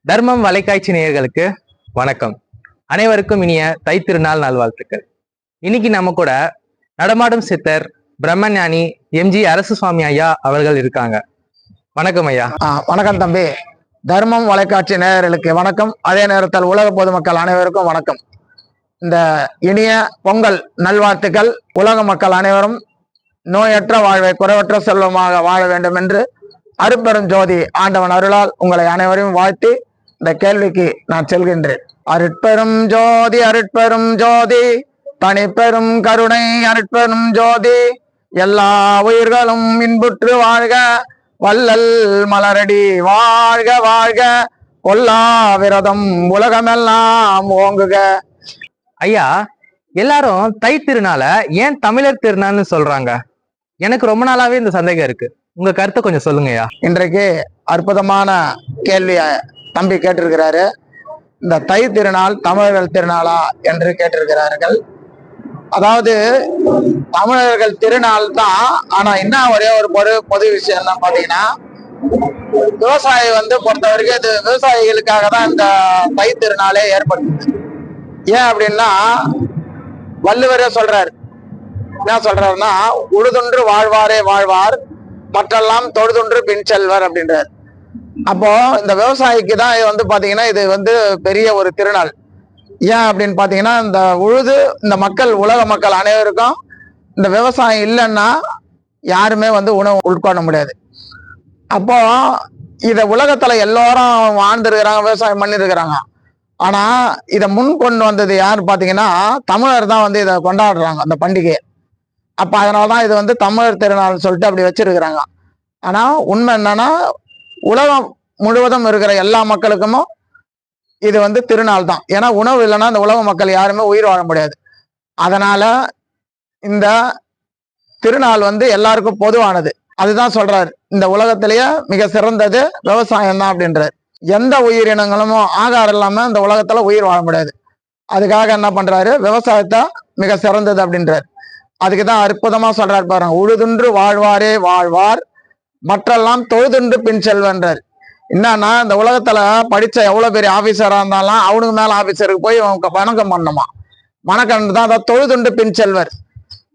தர்மம் வலைக்காட்சி நேயர்களுக்கு வணக்கம். அனைவருக்கும் இனிய தைத்திருநாள் நல்வாழ்த்துக்கள். இன்னைக்கு நம்ம கூட நடமாடும் சித்தர் பிரம்மஞானி எம்ஜி அரசு சுவாமி ஐயா அவர்கள் இருக்காங்க. வணக்கம் ஐயா. வணக்கம் தம்பி. தர்மம் வலைக்காட்சி நேயர்களுக்கு வணக்கம். அதே நேரத்தில் உலக பொதுமக்கள் அனைவருக்கும் வணக்கம். இந்த இனிய பொங்கல் நல்வாழ்த்துக்கள். உலக மக்கள் அனைவரும் நோயற்ற வாழ்வை குறைவற்ற செல்வமாக வாழ வேண்டும் என்று அருட்பெரும் ஜோதி ஆண்டவன் அருளால் உங்களை அனைவரையும் வாழ்த்தி இந்த கேள்விக்கு நான் செல்கின்றேன். அருட்பெரும் ஜோதி அருட்பெரும் ஜோதி தனிப்பெரும் கருணை அருட்பெரும் ஜோதி எல்லா உயிர்களும் இன்புற்று வாழ்க வள்ளல் மலரடி வாழ்க வாழ்க கொல்லா விரதம் உலகமெல்லாம் ஓங்குக. ஐயா, எல்லாரும் தை திருநாள ஏன் தமிழர் திருநாள்னு சொல்றாங்க? எனக்கு ரொம்ப நாளாவே இந்த சந்தேகம் இருக்கு. உங்க கருத்தை கொஞ்சம் சொல்லுங்கய்யா. இன்றைக்கு அற்புதமான கேள்விய தம்பி கேட்டிருக்கிறாரு. இந்த தை திருநாள் தமிழர்கள் திருநாளா என்று கேட்டிருக்கிறார்கள். அதாவது தமிழர்கள் திருநாள் தான். ஆனா என்ன ஒரே ஒரு பொது விஷயம் என்ன பாத்தீங்கன்னா, விவசாயி பொறுத்த வரைக்கும் இது விவசாயிகளுக்காக தான் இந்த தை திருநாளே ஏற்படுது. ஏன் அப்படின்னா, வள்ளுவரே சொல்றாரு. என்ன சொல்றாருன்னா, உழுதுன்று வாழ்வாரே வாழ்வார் மற்றெல்லாம் தொழுதுன்று பின் செல்வர் அப்படின்றார். அப்போ இந்த விவசாயிக்கு தான் பாத்தீங்கன்னா இது பெரிய ஒரு திருநாள். ஏன் அப்படின்னு பாத்தீங்கன்னா, இந்த உழுது இந்த மக்கள் உலக மக்கள் அனைவருக்கும் இந்த விவசாயம் இல்லைன்னா யாருமே உணவு உட்கொள்ள முடியாது. அப்போ இத உலகத்துல எல்லாரும் வாழ்ந்துருக்கிறாங்க, விவசாயம் பண்ணிருக்கிறாங்க. ஆனா இதை முன் கொண்டு வந்தது யாரு பாத்தீங்கன்னா, தமிழர் தான் இதை கொண்டாடுறாங்க அந்த பண்டிகையை. அப்ப அதனாலதான் இது தமிழர் திருநாள் சொல்லிட்டு அப்படி வச்சிருக்கிறாங்க. ஆனா உண்மை என்னன்னா, உலகம் முழுவதும் இருக்கிற எல்லா மக்களுக்கும் இது திருநாள் தான். ஏன்னா உணவு இல்லைன்னா இந்த உலக மக்கள் யாருமே உயிர் வாழ முடியாது. அதனால இந்த திருநாள் எல்லாருக்கும் பொதுவானது. அதுதான் சொல்றாரு, இந்த உலகத்திலேயே மிக சிறந்தது விவசாயம் தான் அப்படின்றாரு. எந்த உயிரினங்களும் ஆகாரம் இல்லாம இந்த உலகத்துல உயிர் வாழ முடியாது. அதுக்காக என்ன பண்றாரு, விவசாயத்தை மிக சிறந்தது அப்படின்றாரு. அதுக்குதான் அற்புதமா சொல்றாரு பாருங்க, உழுதுன்று வாழ்வாரே வாழ்வார் மற்றெல்லாம் தொழுதுன்று பின் செல்வன்றார். என்னன்னா, இந்த உலகத்துல படிச்ச எவ்வளவு பெரிய ஆபீசரா இருந்தாலும் அவனுக்கு மேல ஆபீசருக்கு போய் வணக்கம் பண்ணணுமா, வணக்கம் தான் அதை தொழுதுண்டு பின் செல்வர்.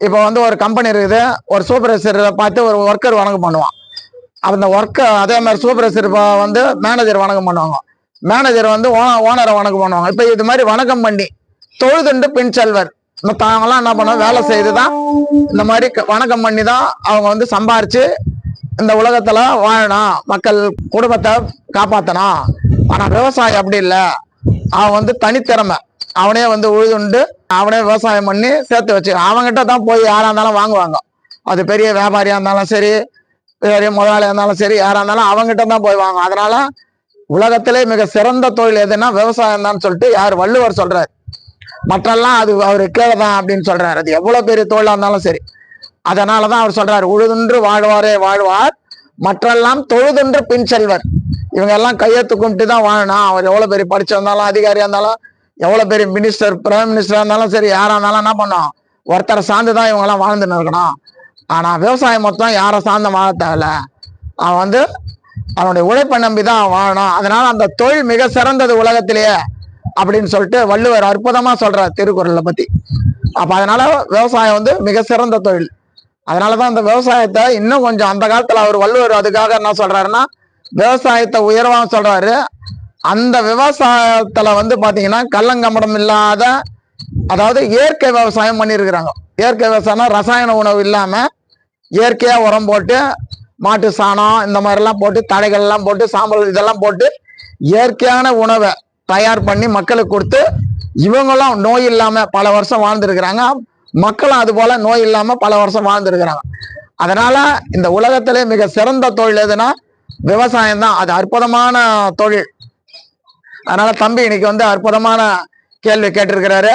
இப்போ ஒரு கம்பெனி இருக்குது, ஒரு சூப்பர்வைசரை பார்த்து ஒரு ஒர்க்கர் வணக்கம் பண்ணுவான். அந்த ஒர்க்கர் அதே மாதிரி சூப்பர்வைசர் மேனேஜர் வணக்கம் பண்ணுவாங்க, மேனேஜர் ஓனரை வணக்கம் பண்ணுவாங்க. இப்போ இது மாதிரி வணக்கம் பண்ணி தொழுதுண்டு பின் செல்வர். தாங்கெல்லாம் என்ன பண்ணுவாங்க, வேலை செய்துதான் இந்த மாதிரி வணக்கம் பண்ணி தான் அவங்க சம்பாரிச்சு இந்த உலகத்துல வாழணும், மக்கள் குடும்பத்தை காப்பாத்தணும். ஆனா விவசாயம் அப்படி இல்லை. அவன் தனித்திறமை, அவனே உழுதுண்டு அவனே விவசாயம் பண்ணி சேர்த்து வச்சு அவங்ககிட்ட தான் போய் யாரா இருந்தாலும் வாங்குவாங்க. அது பெரிய வியாபாரியா இருந்தாலும் சரி, பெரிய முதலாளியா இருந்தாலும் சரி, யாரா இருந்தாலும் அவங்ககிட்ட தான் போய் வாங்க. அதனால உலகத்திலே மிக சிறந்த தொழில் எதுன்னா விவசாயம் தான் சொல்லிட்டு யார் வள்ளுவர் சொல்றாரு. மற்றெல்லாம் அது அவரு கீழதான் அப்படின்னு சொல்றாரு. அது எவ்வளவு பெரிய தொழிலா இருந்தாலும் சரி. அதனாலதான் அவர் சொல்றாரு, உழுதுன்று வாழ்வாரே வாழ்வார் மற்றெல்லாம் தொழுதுன்று பின் செல்வர். இவங்க எல்லாம் கையெழுத்து கும்பிட்டு தான் வாழணும். அவர் எவ்வளவு பெரிய படிச்சிருந்தாலும் அதிகாரியா இருந்தாலும் எவ்வளவு பெரிய மினிஸ்டர் பிரைம் மினிஸ்டரா இருந்தாலும் சரி, யாரா இருந்தாலும் என்ன பண்ணோம், ஒருத்தரை சார்ந்துதான் இவங்க எல்லாம் வாழ்ந்துன்னு இருக்கணும். ஆனா விவசாயம் மொத்தம் யாரை சார்ந்த வாழ தேவையில்ல. அவன் அவனுடைய உழைப்பை நம்பிதான் வாழணும். அதனால அந்த தொழில் மிக சிறந்தது உலகத்திலேயே அப்படின்னு சொல்லிட்டு வள்ளுவர் அற்புதமா சொல்றார் திருக்குறளை பத்தி. அப்ப அதனால விவசாயம் மிக சிறந்த தொழில். அதனாலதான் அந்த விவசாயத்தை இன்னும் கொஞ்சம் அந்த காலத்துல அவர் வள்ளுவர் அதுக்காக என்ன சொல்றாருன்னா, விவசாயத்தை உயர்வா சொல்றாரு. அந்த விவசாயத்துல பாத்தீங்கன்னா கள்ளங்கம்படம் இல்லாத, அதாவது இயற்கை விவசாயம் பண்ணியிருக்கிறாங்க. இயற்கை விவசாயம்னா ரசாயன உணவு இல்லாம இயற்கையா உரம் போட்டு மாட்டு சாணம் இந்த மாதிரி எல்லாம் போட்டு தழைகள் எல்லாம் போட்டு சாம்பல் இதெல்லாம் போட்டு இயற்கையான உணவை தயார் பண்ணி மக்களுக்கு கொடுத்து இவங்களும் நோய் இல்லாம பல வருஷம் வாழ்ந்துருக்கிறாங்க. மக்களும் அது போல நோய் இல்லாம பல வருஷம் வாழ்ந்துருக்கிறாங்க. அதனால இந்த உலகத்திலே மிக சிறந்த தொழில் எதுனா விவசாயம் தான். அது அற்புதமான தொழில். அதனால தம்பி இன்னைக்கு அற்புதமான கேள்வி கேட்டிருக்கிறாரு.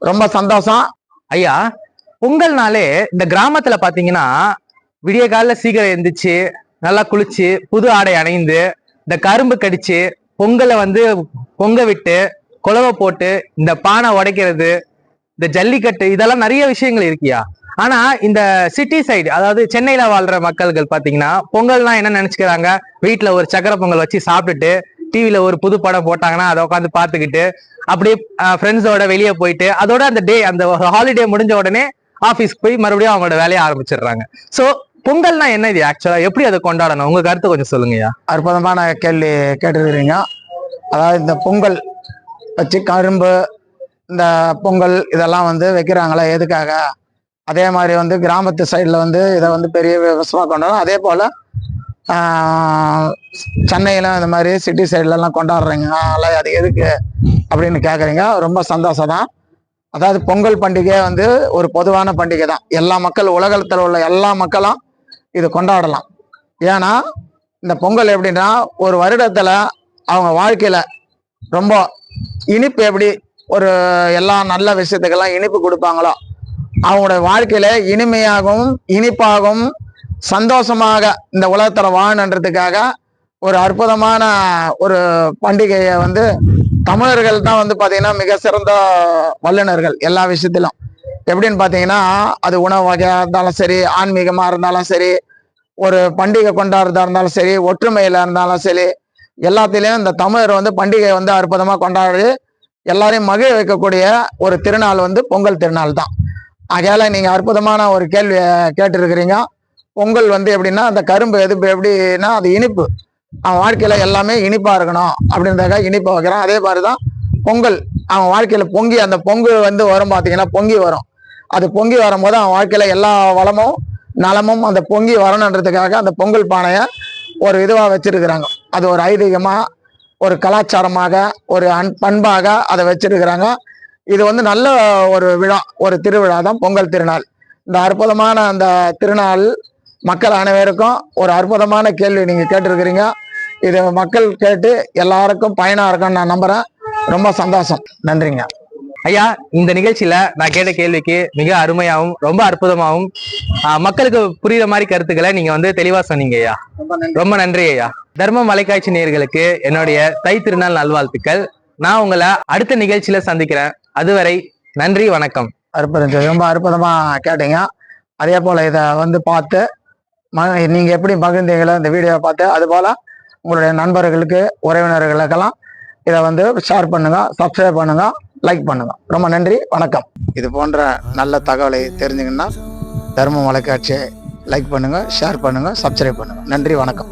ரொம்ப சந்தோஷம். ஐயா, பொங்கல்னாலே இந்த கிராமத்துல பாத்தீங்கன்னா விடிய காலில சீக்கிரம் எழுந்திரிச்சு நல்லா குளிச்சு புது ஆடை அணைந்து இந்த கரும்பு கடிச்சு பொங்கலை பொங்க விட்டு குலவை போட்டு இந்த பானை உடைக்கிறது, இந்த ஜல்லிக்கட்டு, இதெல்லாம் நிறைய விஷயங்கள் இருக்கியா. ஆனா இந்த சிட்டி சைடு, அதாவது சென்னையில வாழ்ற மக்கள்கள் பாத்தீங்கன்னா பொங்கல்னா என்ன நினைச்சுக்கிறாங்க, வீட்டுல ஒரு சக்கரை பொங்கல் வச்சு சாப்பிட்டுட்டு டிவில ஒரு புது படம் போட்டாங்கன்னா அதை உட்காந்து பார்த்துக்கிட்டு அப்படியே ஃப்ரெண்ட்ஸோட வெளியே போயிட்டு அதோட அந்த டே அந்த ஹாலிடே முடிஞ்ச உடனே ஆஃபீஸ்க்கு போய் மறுபடியும் அவங்களோட வேலையை ஆரம்பிச்சிடுறாங்க. ஸோ பொங்கல்னா என்ன இது ஆக்சுவலா, எப்படி அதை கொண்டாடணும், உங்க கருத்து கொஞ்சம் சொல்லுங்கய்யா. அற்புதமான கேள்வி கேட்டுருக்கிறீங்க. அதாவது இந்த பொங்கல் வச்சு கரும்பு இந்த பொங்கல் இதெல்லாம் வந்து வைக்கிறாங்களா எதுக்காக? அதே மாதிரி வந்து கிராமத்து சைடில் வந்து இதை வந்து பெரிய விவசாயம் கொண்டாடும். அதே போல் சென்னையிலும் இந்த மாதிரி சிட்டி சைட்லலாம் கொண்டாடுறீங்க, அது எதுக்கு அப்படின்னு கேட்குறீங்க. ரொம்ப சந்தோஷம் தான். அதாவது பொங்கல் பண்டிகை வந்து ஒரு பொதுவான பண்டிகை தான். எல்லா மக்கள், உலகத்தில் உள்ள எல்லா மக்களும் இது கொண்டாடலாம். ஏன்னா இந்த பொங்கல் எப்படின்னா ஒரு வருடத்தில் அவங்க வாழ்க்கையில் ரொம்ப இனிப்பு, எப்படி ஒரு எல்லா நல்ல விஷயத்துக்கெல்லாம் இனிப்பு கொடுப்பாங்களோ அவங்களுடைய வாழ்க்கையில இனிமையாகவும் இனிப்பாகவும் சந்தோஷமாக இந்த உலகத்துல வாழணுன்றதுக்காக ஒரு அற்புதமான ஒரு பண்டிகையை வந்து தமிழர்கள் தான் வந்து பாத்தீங்கன்னா மிக சிறந்த வல்லுநர்கள் எல்லா விஷயத்திலும். எப்படின்னு பாத்தீங்கன்னா அது உணவு வகையா இருந்தாலும் சரி, ஆன்மீகமா இருந்தாலும் சரி, ஒரு பண்டிகை கொண்டாடுறதா இருந்தாலும் சரி, ஒற்றுமையில இருந்தாலும் சரி, எல்லாத்திலையும் இந்த தமிழர் வந்து பண்டிகை வந்து அற்புதமா கொண்டாடி எல்லாரையும் மகிழ வைக்கக்கூடிய ஒரு திருநாள் வந்து பொங்கல் திருநாள் தான். ஆகையால நீங்க அற்புதமான ஒரு கேள்வியை கேட்டிருக்கிறீங்க. பொங்கல் வந்து எப்படின்னா அந்த கரும்பு எப்படின்னா அது இனிப்பு, அவன் வாழ்க்கையில எல்லாமே இனிப்பா இருக்கணும் அப்படின்றதுக்காக இனிப்பா வைக்கிறான். அதே மாதிரிதான் பொங்கல் அவன் வாழ்க்கையில பொங்கி, அந்த பொங்கு வந்து வரும் பார்த்தீங்கன்னா பொங்கி வரும். அது பொங்கி வரும்போது அவன் வாழ்க்கையில எல்லா வளமும் நலமும் அந்த பொங்கி வரணுன்றதுக்காக அந்த பொங்கல் பானையை ஒரு இதுவா வச்சிருக்கிறாங்க. அது ஒரு ஐதீகமா, ஒரு கலாச்சாரமாக, ஒரு பண்பாக அதை வச்சிருக்கிறாங்க. இது வந்து நல்ல ஒரு விழா, ஒரு திருவிழா தான் பொங்கல் திருநாள். இந்த அற்புதமான அந்த திருநாள் மக்கள் அனைவருக்கும் ஒரு அற்புதமான கேள்வி நீங்க கேட்டிருக்கிறீங்க. இது மக்கள் கேட்டு எல்லாருக்கும் பயனா இருக்கும்னு நான் நம்புறேன். ரொம்ப சந்தோஷம். நன்றிங்க ஐயா. இந்த நிகழ்ச்சியில நான் கேட்ட கேள்விக்கு மிக அருமையாகவும் ரொம்ப அற்புதமாகவும் மக்களுக்கு புரியுற மாதிரி கருத்துக்களை நீங்க வந்து தெளிவா சொன்னீங்க ஐயா. ரொம்ப நன்றி ஐயா. தர்மம் மலைக்காட்சி நேயர்களுக்கு என்னுடைய தை திருநாள் நல்வாழ்த்துக்கள். நான் உங்களை அடுத்த நிகழ்ச்சியில சந்திக்கிறேன். அதுவரை நன்றி, வணக்கம். அற்புதம், ரொம்ப அற்புதமா கேட்டீங்க. அதே போல இதை வந்து பார்த்து நீங்க எப்படி மகிழ்ந்தீங்களோ இந்த வீடியோவை பார்த்து, அது போல உங்களுடைய நண்பர்களுக்கு, உறவினர்களுக்கெல்லாம் இதை வந்து ஷேர் பண்ணுங்க, சப்ஸ்கிரைப் பண்ணுங்க, லைக் பண்ணுங்க. ரொம்ப நன்றி, வணக்கம். இது போன்ற நல்ல தகவலை தெரிஞ்சுங்கன்னா தர்ம மலைக்காட்சியை லைக் பண்ணுங்க, ஷேர் பண்ணுங்க, சப்ஸ்கிரைப் பண்ணுங்க. நன்றி, வணக்கம்.